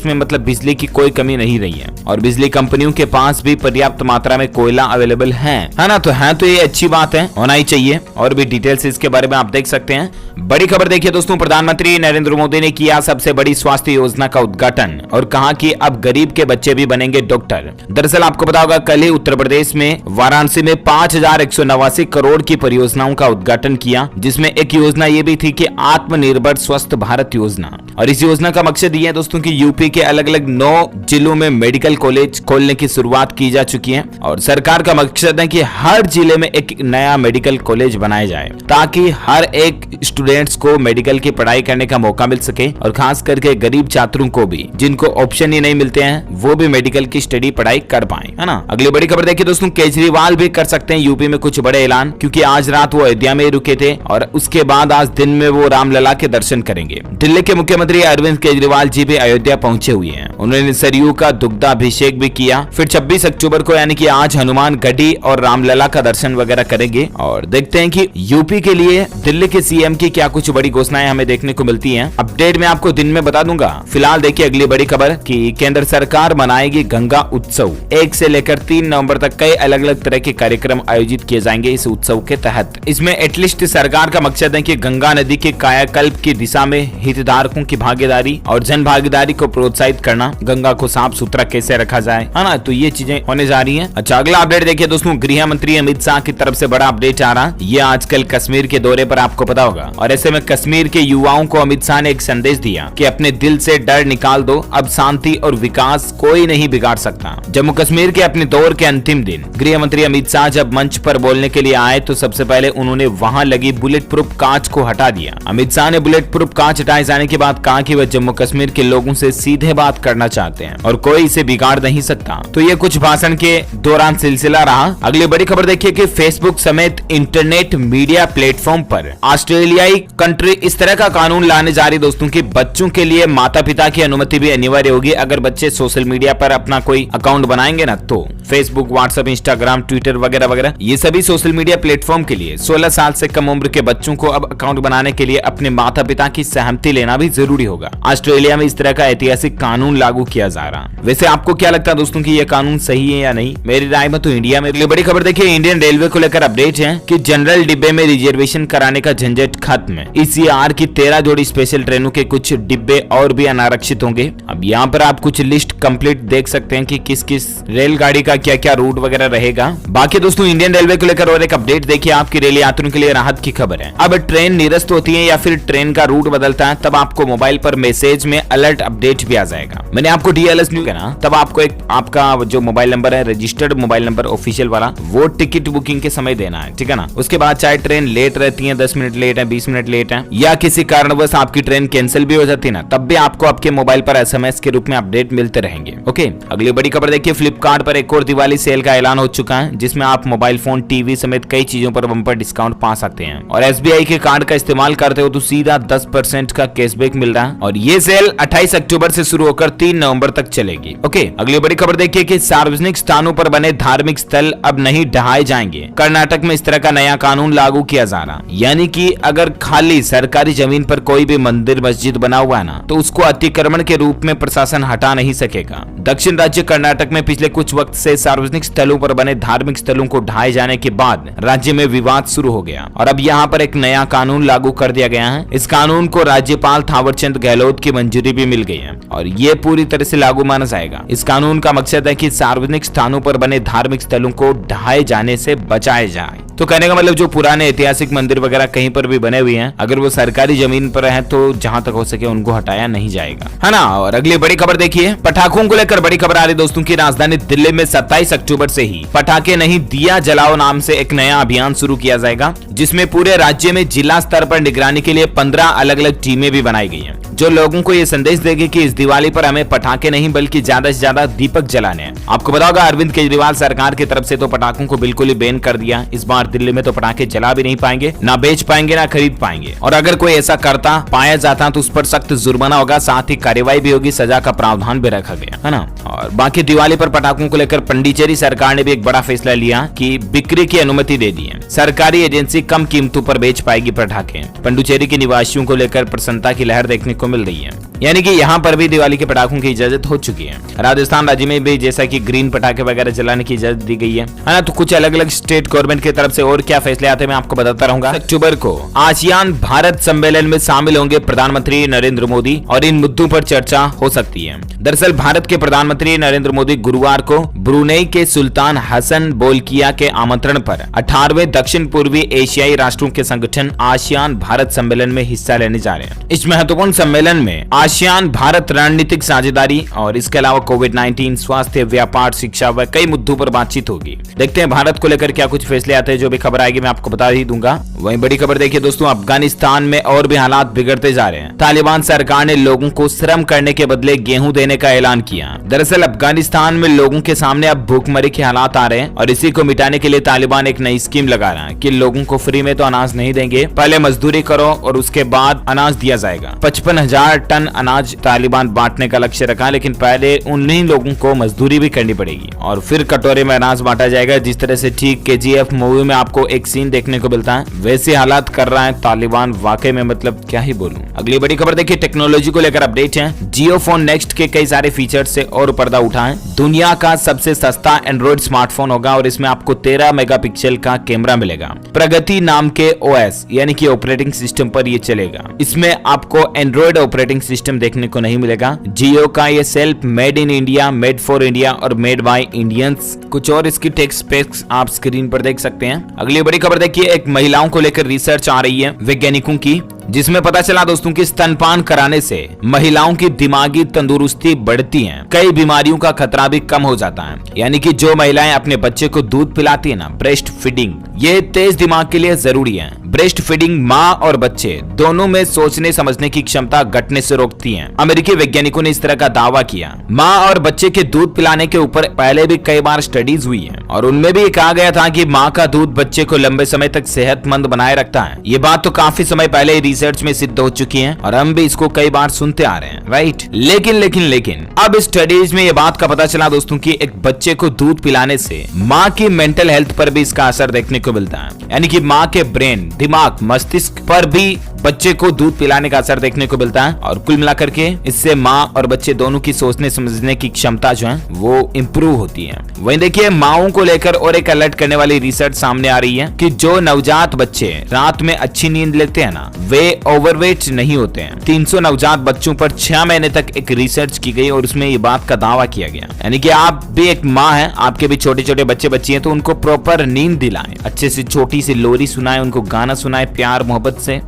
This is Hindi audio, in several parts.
में मतलब बिजली की कोई कमी नहीं रही है और बिजली कंपनियों के पास भी पर्याप्त मात्रा में कोयला अवेलेबल है ना। तो ये अच्छी बात है, होना ही चाहिए। और भी डिटेल्स इसके बारे में आप देख सकते हैं। बड़ी खबर देखिए दोस्तों, प्रधानमंत्री नरेंद्र मोदी ने किया सबसे बड़ी स्वास्थ्य योजना का उद्घाटन और कहा कि अब गरीब के बच्चे भी बनेंगे डॉक्टर। दरअसल आपको पता होगा, कल ही उत्तर प्रदेश में वाराणसी में 5189 करोड़ की परियोजनाओं का उद्घाटन किया, जिसमें एक योजना ये भी थी कि आत्मनिर्भर स्वस्थ भारत योजना। और इस योजना का मकसद ये है दोस्तों कि यूपी के अलग अलग 9 जिलों में मेडिकल कॉलेज खोलने की शुरुआत की जा चुकी है और सरकार का मकसद है कि हर जिले में एक नया मेडिकल कॉलेज बनाया जाए ताकि हर एक स्टूडेंट्स को मेडिकल की पढ़ाई करने का मौका मिल सके और खास करके गरीब छात्रों को भी, जिनको ऑप्शन ही नहीं मिलते हैं, वो भी मेडिकल की स्टडी पढ़ाई कर पाए, है ना। अगली बड़ी खबर देखिए दोस्तों, केजरीवाल भी कर सकते हैं यूपी में कुछ बड़े ऐलान, क्योंकि आज रात वो अयोध्या में रुके थे और उसके बाद आज दिन में वो रामलला के दर्शन करेंगे। दिल्ली के मुख्यमंत्री अरविंद केजरीवाल जी भी अयोध्या पहुंचे हुए हैं। उन्होंने सरयू का दुग्धाभिषेक भी किया। फिर 26 अक्टूबर को यानी कि आज हनुमान गढ़ी और रामलला का दर्शन वगैरह करेंगे। और देखते हैं कि यूपी के लिए दिल्ली के सीएम की क्या कुछ बड़ी घोषणाएं हमें देखने को मिलती हैं। अपडेट में आपको दिन में बता दूंगा। फिलहाल देखिए अगली बड़ी खबर कि केंद्र सरकार मनाएगी गंगा उत्सव। 1 से लेकर 3 नवंबर तक कई अलग अलग तरह के कार्यक्रम आयोजित किए जाएंगे इस उत्सव के तहत। इसमें एटलीस्ट सरकार का मकसद है कि गंगा नदी के कायाकल्प की दिशा में हितधारकों की भागीदारी और जन भागीदारी को प्रोत्साहित करना, गंगा को साफ सुथरा कैसे रखा जाए, है ना। तो ये चीजें होने जा रही हैं। अच्छा, अगला अपडेट देखिए दोस्तों, गृह मंत्री अमित शाह की तरफ से बड़ा अपडेट आ रहा। ये आजकल कश्मीर के दौरे पर आपको पता होगा और ऐसे में कश्मीर के युवाओं को अमित शाह ने एक संदेश दिया कि अपने दिल से डर निकाल दो, अब शांति और विकास कोई नहीं बिगाड़ सकता। जम्मू कश्मीर के अपने दौर के अंतिम दिन गृह मंत्री अमित शाह जब मंच पर बोलने के लिए आए तो सबसे पहले उन्होंने वहां लगी बुलेट प्रूफ कांच को हटा दिया। अमित शाह ने बुलेट प्रूफ कांच हटाए जाने के बाद कहा कि वह जम्मू कश्मीर के लोगों से सीधे बात करना चाहते हैं और कोई इसे बिगाड़ नहीं सकता। तो ये कुछ भाषण के दौरान सिलसिला रहा। अगली बड़ी खबर देखिए कि फेसबुक समेत इंटरनेट मीडिया प्लेटफॉर्म पर ऑस्ट्रेलियाई कंट्री इस तरह का कानून लाने जा रही दोस्तों कि बच्चों के लिए माता पिता की अनुमति भी अनिवार्य होगी। अगर बच्चे सोशल मीडिया पर अपना कोई अकाउंट बनाएंगे ना, तो फेसबुक, व्हाट्सएप, इंस्टाग्राम, ट्विटर वगैरह वगैरह, ये सभी सोशल मीडिया प्लेटफॉर्म के लिए 16 साल से कम उम्र के बच्चों को अब अकाउंट बनाने के लिए अपने माता पिता की सहमति लेना भी जरूरी होगा। ऑस्ट्रेलिया में इस तरह का ऐतिहासिक कानून लागू किया जा रहा। वैसे आपको क्या लगता है दोस्तों कि यह कानून सही है या नहीं? मेरी राय में तो इंडिया में। बड़ी खबर देखिए, इंडियन रेलवे को लेकर अपडेट है कि जनरल डिब्बे में रिजर्वेशन कराने का झंझट खत्म है। ईसीआर की 13 जोड़ी स्पेशल ट्रेनों के कुछ डिब्बे और भी अनारक्षित होंगे। अब यहाँ पर आप कुछ लिस्ट कंप्लीट देख सकते हैं कि किस किस रेलगाड़ी का क्या क्या रूट वगैरह रहेगा। बाकी दोस्तों इंडियन रेलवे को लेकर और एक अपडेट देखिए, आपकी रेल यात्रियों के लिए राहत की खबर है। अब ट्रेन निरस्त होती है या फिर ट्रेन का रूट बदलता है, तब आपको मोबाइल पर मैसेज में अलर्ट अपडेट भी आ जाएगा। मैंने आपको डीएलएस न्यूज़ ना, तब आपको एक आपका जो मोबाइल नंबर है, रजिस्टर्ड मोबाइल नंबर ऑफिशियल वाला, वो टिकट बुकिंग के समय देना है, ठीक है ना। उसके बाद चाहे ट्रेन लेट रहती है, 10 मिनट लेट है, 20 मिनट लेट है, या किसी कारणवश आपकी ट्रेन कैंसिल भी हो जाती है ना, तब भी आपको आपके मोबाइल पर एसएमएस के रूप में अपडेट मिलते रहेंगे। ओके, अगली बड़ी खबर देखिए, फ्लिपकार्ट पर एक और दिवाली सेल का ऐलान हो चुका है, जिसमें आप मोबाइल फोन, टीवी समेत कई चीजों पर बम्पर डिस्काउंट पा सकते हैं। और एसबीआई के कार्ड का इस्तेमाल करते हो तो सीधा 10% का कैशबैक मिल रहा है। और ये सेल 28 अक्टूबर से शुरू होकर 3 नवंबर तक चलेगी। ओके, अगली बड़ी खबर देखिए कि सार्वजनिक स्थानों पर बने धार्मिक स्थल अब नहीं ढहाए जाएंगे। कर्नाटक में इस तरह का नया कानून लागू किया जा रहा, यानी कि अगर खाली सरकारी जमीन पर कोई भी मंदिर मस्जिद बना हुआ है ना, तो उसको अतिक्रमण के रूप में प्रशासन हटा नहीं सकेगा। दक्षिण राज्य कर्नाटक में पिछले कुछ वक्त से सार्वजनिक स्थलों पर बने धार्मिक स्थलों को ढहाए जाने के बाद राज्य में विवाद शुरू हो गया और अब यहाँ पर एक नया कानून लागू कर दिया गया है। इस कानून को राज्यपाल थावरचंद गहलोत की मंजूरी भी मिल गई है और ये पूरी तरह से लागू माना जाएगा। इस कानून का मकसद है कि सार्वजनिक स्थानों पर बने धार्मिक स्थलों को ढहाए जाने से बचाया जाए। तो कहने का मतलब जो पुराने ऐतिहासिक मंदिर वगैरह कहीं पर भी बने हुए हैं, अगर वो सरकारी जमीन पर है तो जहां तक हो सके उनको हटाया नहीं जाएगा, है ना। और अगली बड़ी खबर देखिए, पटाखों को लेकर बड़ी खबर आ रही दोस्तों की राजधानी दिल्ली में 27 अक्टूबर से ही पटाखे नहीं दिया जलाओ नाम से एक नया अभियान शुरू किया जाएगा, जिसमें पूरे राज्य में जिला स्तर पर निगरानी के लिए 15 अलग अलग टीमें भी बनाई गई हैं, जो लोगों को ये संदेश देगी कि इस दिवाली पर हमें पटाखे नहीं बल्कि ज्यादा से ज्यादा दीपक जलाने हैं। आपको पता होगा अरविंद केजरीवाल सरकार की तरफ से तो पटाखों को बिल्कुल ही बैन कर दिया। इस बार दिल्ली में तो पटाखे जला भी नहीं पाएंगे, ना बेच पाएंगे, ना खरीद पाएंगे। और अगर कोई ऐसा करता पाया जाता तो उस पर सख्त जुर्माना होगा, साथ ही कार्रवाई भी होगी, सजा का प्रावधान भी रखा गया है ना। और बाकी दिवाली पर पटाखों को लेकर पंडिचेरी सरकार ने भी एक बड़ा फैसला लिया कि बिक्री की अनुमति दे दी है। सरकारी एजेंसी कम कीमतों पर बेच पाएगी पटाखे। पंडिचेरी के निवासियों को लेकर प्रसन्नता की लहर देखने को मिल रही है। यानी कि यहाँ पर भी दिवाली के पटाखों की इजाजत हो चुकी है। राजस्थान राज्य में भी जैसा कि ग्रीन पटाखे वगैरह चलाने की इजाजत दी गई है ना। तो कुछ अलग अलग स्टेट गवर्नमेंट की तरफ से और क्या फैसले आते हैं मैं आपको बताता रहूंगा। अक्टूबर को आसियान भारत सम्मेलन में शामिल होंगे प्रधानमंत्री नरेंद्र मोदी और इन मुद्दों पर चर्चा हो सकती है। दरअसल भारत के प्रधानमंत्री नरेंद्र मोदी गुरुवार को ब्रुनेई के सुल्तान हसन बोल्किया के आमंत्रण पर 18वें दक्षिण पूर्वी एशियाई राष्ट्रों के संगठन आसियान भारत सम्मेलन में हिस्सा लेने जा रहे हैं। इस महत्वपूर्ण सम्मेलन में आसियान भारत रणनीतिक साझेदारी और इसके अलावा कोविड-19, स्वास्थ्य, व्यापार, शिक्षा व कई मुद्दों पर बातचीत होगी। देखते हैं भारत को लेकर क्या कुछ फैसले आते हैं। जो भी खबर आएगी मैं आपको बता ही दूंगा। वहीं बड़ी खबर देखिए दोस्तों, अफगानिस्तान में और भी हालात बिगड़ते जा रहे हैं। तालिबान सरकार ने लोगों को श्रम करने के बदले गेहूं देने का ऐलान किया। दरअसल अफगानिस्तान में लोगों के सामने अब भूखमरी के हालात आ रहे हैं और इसी को मिटाने के लिए तालिबान एक नई स्कीम लगा रहा है कि लोगों को फ्री में तो अनाज नहीं देंगे, पहले मजदूरी करो और उसके बाद अनाज दिया जाएगा। 55,000 टन अनाज तालिबान बांटने का लक्ष्य रखा, लेकिन पहले उन्हीं लोगों को मजदूरी भी करनी पड़ेगी और फिर कटोरे में अनाज बांटा जाएगा। जिस तरह से ठीक KGF मूवी में आपको एक सीन देखने को मिलता है, वैसे हालात कर रहा है तालिबान। वाकई में मतलब क्या ही बोलूं। अगली बड़ी खबर देखिए, टेक्नोलॉजी को लेकर अपडेट है। जियो फोन नेक्स्ट के कई सारे फीचर्स से और पर्दा उठा है। दुनिया का सबसे सस्ता एंड्रॉइड स्मार्टफोन होगा और इसमें आपको 13 मेगापिक्सल का कैमरा मिलेगा। प्रगति नाम के OS यानी कि ऑपरेटिंग सिस्टम पर ये चलेगा। इसमें आपको एंड्रॉइड ऑपरेटिंग सिस्टम देखने को नहीं मिलेगा। जियो का ये self made in India, made for India और मेड बाय इंडियंस, कुछ और इसकी टेक स्पेक्स आप स्क्रीन पर देख सकते हैं। अगली बड़ी खबर देखिए, एक महिलाओं को लेकर रिसर्च आ रही है वैज्ञानिकों की, जिसमें पता चला दोस्तों कि स्तनपान कराने से महिलाओं की दिमागी तंदुरुस्ती बढ़ती है, कई बीमारियों का खतरा भी कम हो जाता है। यानी कि जो महिलाएं अपने बच्चे को दूध पिलाती है ना, ब्रेस्ट फीडिंग, ये तेज दिमाग के लिए जरूरी है। ब्रेस्ट फीडिंग माँ और बच्चे दोनों में सोचने समझने की क्षमता घटने से रोकती है। अमेरिकी वैज्ञानिकों ने इस तरह का दावा किया। माँ और बच्चे के दूध पिलाने के ऊपर पहले भी कई बार स्टडीज हुई है और उनमें भी कहा गया था कि माँ का दूध बच्चे को लंबे समय तक सेहतमंद बनाए रखता है। ये बात तो काफी समय पहले रिसर्च में सिद्ध हो चुकी है और हम भी इसको कई बार सुनते आ रहे हैं, राइट। लेकिन अब स्टडीज में ये बात का पता चला दोस्तों कि एक बच्चे को दूध पिलाने से माँ की मेंटल हेल्थ पर भी इसका असर देखने को मिलता है। यानी कि माँ के ब्रेन, दिमाग, मस्तिष्क पर भी बच्चे को दूध पिलाने का असर देखने को मिलता है और कुल मिलाकर के इससे माँ और बच्चे दोनों की सोचने समझने की क्षमता जो है वो इम्प्रूव होती है। वहीं देखिए, माओं को लेकर और एक अलर्ट करने वाली रिसर्च सामने आ रही है कि जो नवजात बच्चे रात में अच्छी नींद लेते हैं ना, वे ओवरवेट नहीं होते हैं। 300 नवजात बच्चों पर 6 महीने तक एक रिसर्च की गई और उसमें ये बात का दावा किया गया। यानी कि आप भी एक माँ है, आपके भी छोटे छोटे बच्चे बच्ची हैं, तो उनको प्रॉपर नींद दिलाएं, अच्छे से छोटी सी लोरी सुनाएं, उनको गाना सुनाएं प्यार मोहब्बत से,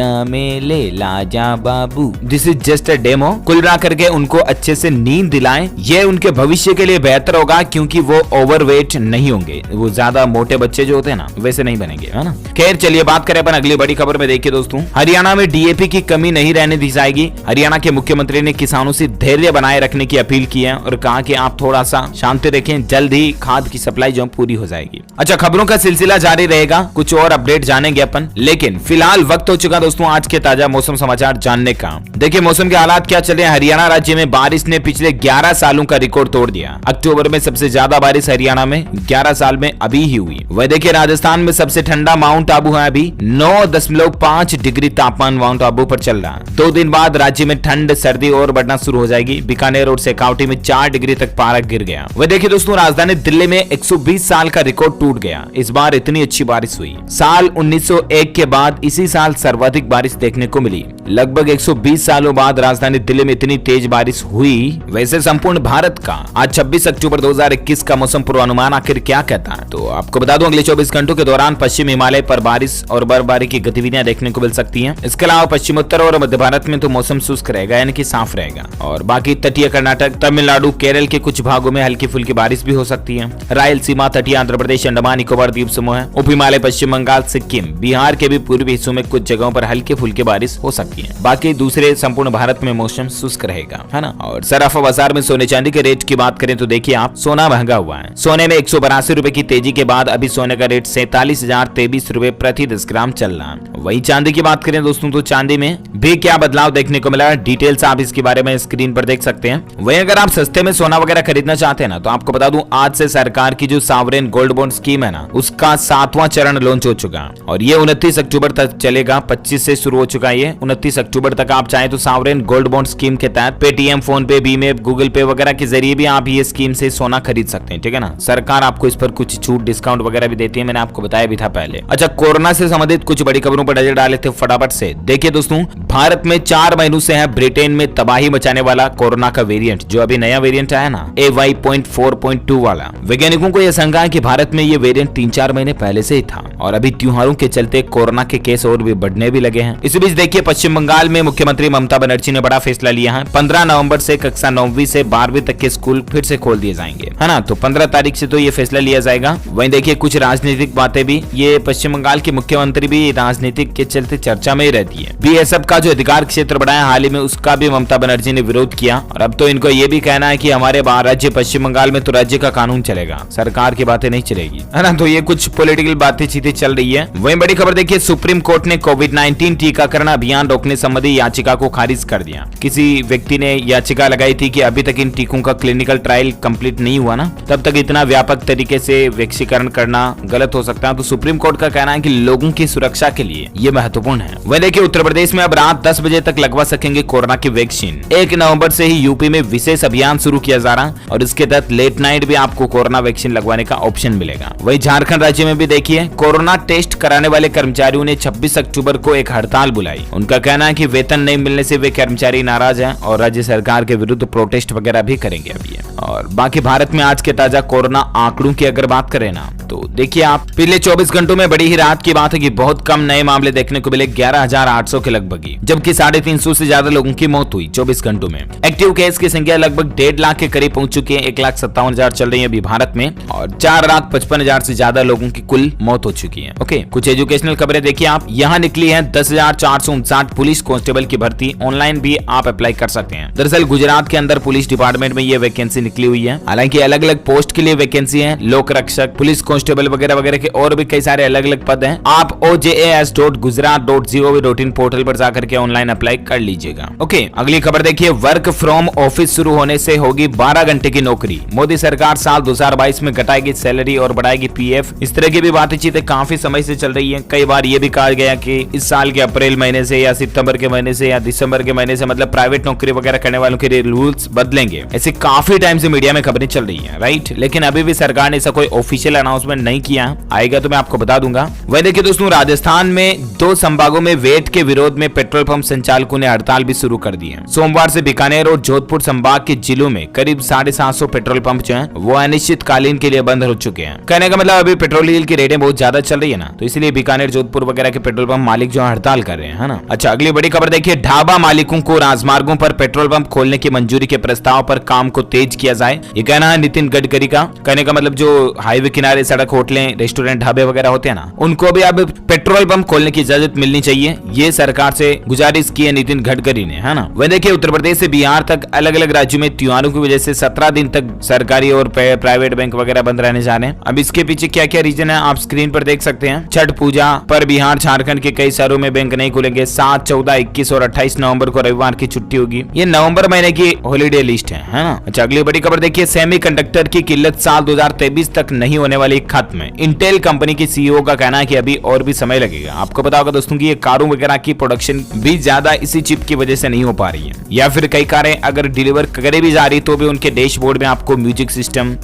मेले लाजा बाबू। This is just a demo. कुल मिला करके उनको अच्छे से नींद दिलाएं, ये उनके भविष्य के लिए बेहतर होगा क्योंकि वो ओवरवेट नहीं होंगे। वो ज्यादा मोटे बच्चे जो होते हैं ना, वैसे नहीं बनेंगे, है ना। खैर चलिए बात करें अपन अगली बड़ी खबर में। देखिए दोस्तों, हरियाणा में DAP की कमी नहीं रहने दी जाएगी। हरियाणा के मुख्यमंत्री ने किसानों से धैर्य बनाए रखने की अपील की है और कहा कि आप थोड़ा सा शांति रखें, जल्द ही खाद की सप्लाई जो पूरी हो जाएगी। अच्छा, खबरों का सिलसिला जारी रहेगा, कुछ और अपडेट जानेंगे अपन, लेकिन फिलहाल वक्त हो चुका दोस्तों आज के ताजा मौसम समाचार जानने का। देखिए मौसम के हालात क्या चले हैं। हरियाणा राज्य में बारिश ने पिछले 11 सालों का रिकॉर्ड तोड़ दिया। अक्टूबर में सबसे ज्यादा बारिश हरियाणा में 11 साल में अभी ही हुई। वह देखिए, राजस्थान में सबसे ठंडा माउंट आबू है, अभी 9.5 डिग्री तापमान माउंट आबू पर चल रहा है। 2 दिन बाद राज्य में ठंड सर्दी और बढ़ना शुरू हो जाएगी। बीकानेर और शेखावटी में 4 डिग्री तक पारा गिर गया। वह देखिए दोस्तों, राजधानी दिल्ली में 120 साल का रिकॉर्ड टूट गया। इस बार इतनी अच्छी बारिश हुई। साल 1901 के बाद इसी साल सर्वाधिक बारिश देखने को मिली। लगभग 120 सालों बाद राजधानी दिल्ली में इतनी तेज बारिश हुई। वैसे संपूर्ण भारत का आज 26 अक्टूबर 2021 का मौसम पूर्वानुमान आखिर क्या कहता है, तो आपको बता दूं अगले 24 घंटों के दौरान पश्चिम हिमालय पर बारिश और बर्फबारी की गतिविधियां देखने को मिल सकती हैं। इसके अलावा पश्चिमोत्तर और मध्य भारत में तो मौसम शुष्क रहेगा, यानी कि साफ रहेगा, और बाकी तटीय कर्नाटक, तमिलनाडु, केरल के कुछ भागों में हल्की फुल्की बारिश भी हो सकती है। रायलसीमा, तटीय आंध्र प्रदेश, अंडमान निकोबार द्वीप समूह, उप हिमालय, पश्चिम बंगाल, सिक्किम, बिहार के भी पूर्वी हिस्सों में कुछ जगहों पर हल्की फुल्की बारिश हो सकती है। बाकी दूसरे संपूर्ण भारत में मौसम शुष्क रहेगा, है ना। और सराफा बाजार में सोने चांदी के रेट की बात करें तो देखिए आप, सोना महंगा हुआ है। सोने में 182 रुपए की तेजी के बाद अभी सोने का रेट 47,023 रुपए प्रति 10 ग्राम चल रहा है। वही चांदी की बात करें दोस्तों तो चांदी में भी क्या बदलाव देखने को मिला, डिटेल्स आप इसके बारे में स्क्रीन पर देख सकते हैं। वही अगर आप सस्ते में सोना वगैरह खरीदना चाहते हैं ना, तो आपको बता दूं आज से सरकार की जो सॉवरेन गोल्ड बॉन्ड स्कीम है ना, उसका 7वां चरण लॉन्च हो चुका और ये 29 अक्टूबर तक चलेगा। 2025 से शुरू हो चुका है ये 29 अक्टूबर तक। आप चाहे तो सॉवरेन गोल्ड बॉन्ड स्कीम के तहत पेटीएम, फोन पे, बीमे, गूगल पे वगैरह के जरिए भी आप ये स्कीम से सोना खरीद सकते हैं, ठीक है ना। सरकार आपको इस पर कुछ छूट, डिस्काउंट वगैरह भी देती है, मैंने आपको बताया भी था पहले। अच्छा, कोरोना से संबंधित कुछ बड़ी खबरों पर नजर डाले थे फटाफट से। देखिए दोस्तों, भारत में 4 महीनों से है ब्रिटेन में तबाही मचाने वाला कोरोना का वेरिएंट, जो अभी नया वेरिएंट आया ना AY.4.2 वाला। वैज्ञानिकों को यह शंका है कि भारत में ये वेरिएंट 3-4 महीने पहले से ही था और अभी त्योहारों के चलते कोरोना के केस और भी बढ़ने भी लगे हैं। इसी बीच देखिए, पश्चिम बंगाल में मुख्यमंत्री ममता बनर्जी ने बड़ा फैसला लिया है। 15 नवंबर से कक्षा 9वीं से 12वीं तक के स्कूल फिर से खोल दिए जाएंगे, है ना। तो 15 तारीख से तो ये फैसला लिया जाएगा। वहीं देखिए कुछ राजनीतिक बातें भी, ये पश्चिम बंगाल के मुख्यमंत्री भी राजनीतिक के चलते चर्चा में ही रहती है। बीएसएफ का जो अधिकार क्षेत्र बढ़ाया हाल ही में, उसका भी ममता बनर्जी ने विरोध किया और अब तो इनको ये भी कहना है कि हमारे राज्य पश्चिम बंगाल में तो राज्य का कानून चलेगा, सरकार की बातें नहीं चलेगी, है ना। तो ये कुछ पॉलिटिकल बातें चीजें चल रही है। वहीं बड़ी खबर देखिए, सुप्रीम कोर्ट ने कोविड-19 टीकाकरण अभियान रोकने संबंधी याचिका को खारिज कर दिया। किसी व्यक्ति ने याचिका लगाई थी कि अभी तक इन टीकों का क्लिनिकल ट्रायल कंप्लीट नहीं हुआ ना, तब तक इतना व्यापक तरीके से वैक्सीकरण करना गलत हो सकता है। तो सुप्रीम कोर्ट का कहना है कि लोगों की सुरक्षा के लिए ये महत्वपूर्ण है। वह देखिए, उत्तर प्रदेश में अब रात 10 बजे तक लगवा सकेंगे कोरोना की वैक्सीन। 1 नवंबर से ही यूपी में विशेष अभियान शुरू किया जा रहा है और इसके तहत लेट नाइट भी आपको कोरोना वैक्सीन लगवाने का ऑप्शन मिलेगा। वहीं झारखंड राज्य में भी देखिए, कोरोना टेस्ट कराने वाले कर्मचारियों ने 26 अक्टूबर को एक हड़ताल बुलाई। उनका कहना है कि वेतन नहीं मिलने से वे कर्मचारी नाराज हैं और राज्य सरकार के विरुद्ध प्रोटेस्ट वगैरह भी करेंगे अभी। और बाकी भारत में आज के ताजा कोरोना आंकड़ों की अगर बात करें ना, तो देखिए आप पिछले 24 घंटों में बड़ी ही राहत की बात है कि बहुत कम नए मामले देखने को मिले, 11,800 के लगभग ही, जबकि 350 से ज्यादा लोगों की मौत हुई 24 घंटों में। एक्टिव केस की संख्या लगभग 1.5 लाख के करीब पहुंच चुकी है। 1,57,000 चल रही है अभी भारत में और 4,55,000 से ज्यादा लोगों की कुल मौत हो चुकी है। ओके, कुछ एजुकेशनल खबरें देखिए आप। यहाँ निकली है 10,459 पुलिस कांस्टेबल की भर्ती, ऑनलाइन भी आप अप्लाई कर सकते हैं। दरअसल गुजरात के अंदर पुलिस डिपार्टमेंट में ये वैकेंसी निकली हुई है। हालांकि अलग अलग पोस्ट के लिए वैकेंसी है, लोक रक्षक, पुलिस कांस्टेबल वगैरह वगैरह के और भी कई सारे अलग अलग पद हैं। आप ojas.gujarat.gov.in पोर्टल पर जाकर के ऑनलाइन अप्लाई कर लीजिएगा। ओके, अगली खबर देखिए, वर्क फ्रॉम ऑफिस शुरू होने से होगी 12 घंटे की नौकरी। मोदी सरकार साल 2022 में घटाएगी सैलरी और बढ़ाएगी पीएफ। इस तरह की भी बातचीतें काफी समय से चल रही है। कई बार ये भी कहा गया कि इस साल के अप्रैल महीने से या सितंबर के महीने से या दिसंबर के महीने से मतलब प्राइवेट नौकरी वगैरह करने वालों के रूल्स बदलेंगे। ऐसे काफी टाइम से मीडिया में खबरें चल रही है, राइट। लेकिन अभी भी सरकार ने ऐसा कोई ऑफिशियल अनाउंसमेंट नहीं किया, आएगा तो मैं आपको बता दूंगा। वही देखिए दोस्तों, राजस्थान में 2 संभागों में वेट के विरोध में पेट्रोल पंप संचालकों ने हड़ताल भी शुरू कर दी है। सोमवार से बीकानेर और जोधपुर संभाग के जिलों में करीब 750 पेट्रोल पंप जो हैं वो अनिश्चितकालीन के लिए बंद हो चुके हैं। कहने का मतलब अभी पेट्रोल डीजल की रेटें बहुत ज्यादा चल रही है ना, तो इसलिए बीकानेर, जोधपुर वगैरह के पेट्रोल पंप मालिक जो हड़ताल कर रहे हैं, है ना। अच्छा, अगली बड़ी खबर देखिए, ढाबा मालिकों को राजमार्गों पर पेट्रोल पंप खोलने की मंजूरी के प्रस्ताव पर काम को तेज किया जाए, ये कहना है नितिन गडकरी का। कहने का मतलब जो हाईवे किनारे सड़क, होटलें, रेस्टोरेंट, ढाबे वगैरह होते हैं ना, उनको भी अब पेट्रोल पंप खोलने की इजाजत मिलनी चाहिए। ये सरकार से गुजारिश की है नितिन गडकरी ने, है ना। वह देखिए, उत्तर प्रदेश से बिहार तक अलग अलग राज्यों में त्योहारों की वजह से 17 दिन तक सरकारी और प्राइवेट बैंक वगैरह बंद रहने जा रहे हैं। अब इसके पीछे क्या क्या रीजन है आप स्क्रीन पर देख सकते हैं। छठ पूजा पर बिहार, झारखंड के कई शहरों में बैंक नहीं खुलेंगे। 7, 14, 21 और 28 नवंबर को रविवार की छुट्टी होगी। ये नवंबर महीने की हॉलीडे लिस्ट है ना। अच्छा, अगली बड़ी खबर देखिए, सेमीकंडक्टर की किल्लत साल 2023 तक नहीं होने वाली खत्म। इंटेल कंपनी की सीईओ का कहना है कि अभी और भी समय लगेगा। आपको पता होगा दोस्तों कि ये कारों वगैरह की प्रोडक्शन भी ज्यादा इसी चिप की वजह से नहीं हो पा रही है, या फिर कई कारें अगर डिलीवर करे भी जा रही तो भी उनके डैशबोर्ड में आपको music system,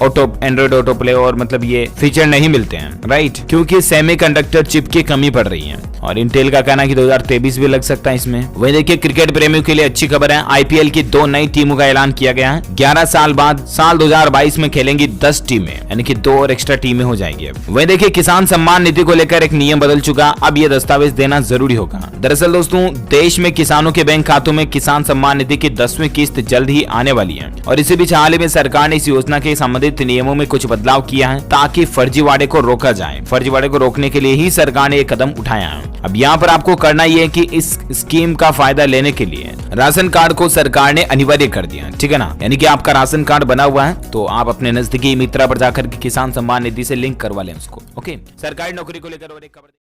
Android auto play और मतलब ये फीचर नहीं मिलते हैं, राइट, क्योंकि सेमीकंडक्टर चिप की कमी पड़ रही है। और इंटेल का कहना है कि 2023 भी लग सकता है इसमें। वही देखिए, क्रिकेट प्रेमियों के लिए अच्छी खबर है, आईपीएल की 2 नई टीमों का ऐलान किया गया है। 11 साल बाद साल 2022 में खेलेंगी 10 टीमें, यानी कि 2 और एक्स्ट्रा टीमें हो जाएंगी। वही देखिए, किसान सम्मान निधि को लेकर एक नियम बदल चुका, अब यह दस्तावेज देना जरूरी होगा। दरअसल दोस्तों, देश में किसानों के बैंक खातों में किसान सम्मान निधि की 10वीं किस्त जल्द ही आने वाली है और इसी बीच हाल ही में सरकार ने इस योजना के संबंधित नियमों में कुछ बदलाव किया है ताकि फर्जीवाड़े को रोका जाए। फर्जीवाड़े को रोकने के लिए ही सरकार ने यह कदम उठाया है। अब यहाँ पर आपको करना यह है कि इस स्कीम का फायदा लेने के लिए राशन कार्ड को सरकार ने अनिवार्य कर दिया, ठीक है ना। यानी कि आपका राशन कार्ड बना हुआ है तो आप अपने नजदीकी मित्रा पर जाकर के किसान सम्मान निधि से लिंक करवा लें उसको। ओके, सरकारी नौकरी को लेकर और एक खबर